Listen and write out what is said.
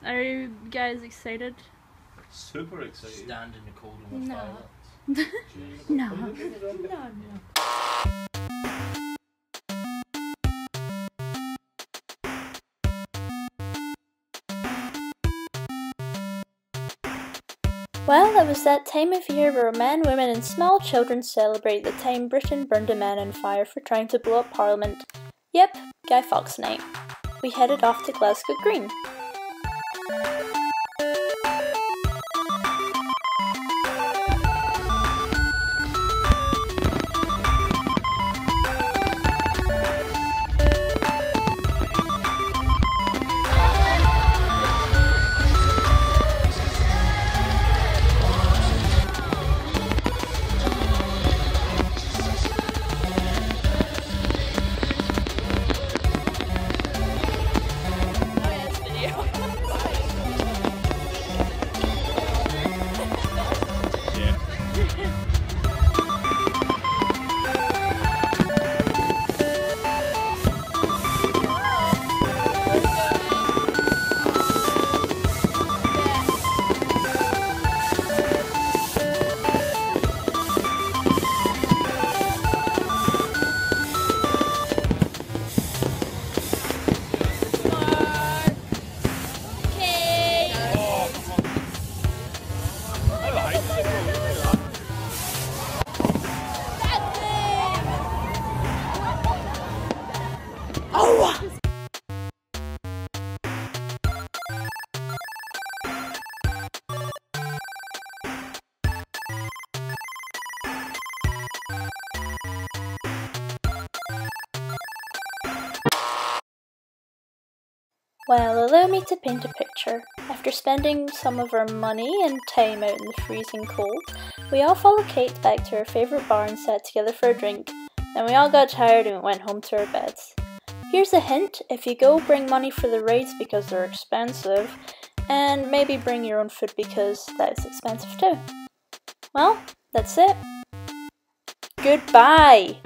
Are you guys excited? Super excited. Stand in the cold and with No. violets. No. No. Well, it was that time of year where men, women and small children celebrate the time Britain burned a man on fire for trying to blow up Parliament. Yep, Guy Fawkes Night. We headed off to Glasgow Green. Well, allow me to paint a picture. After spending some of our money and time out in the freezing cold, we all followed Kate back to her favourite bar and sat together for a drink. Then we all got tired and went home to our beds. Here's a hint: if you go, bring money for the rides because they're expensive, and maybe bring your own food because that is expensive too. Well, that's it. Goodbye!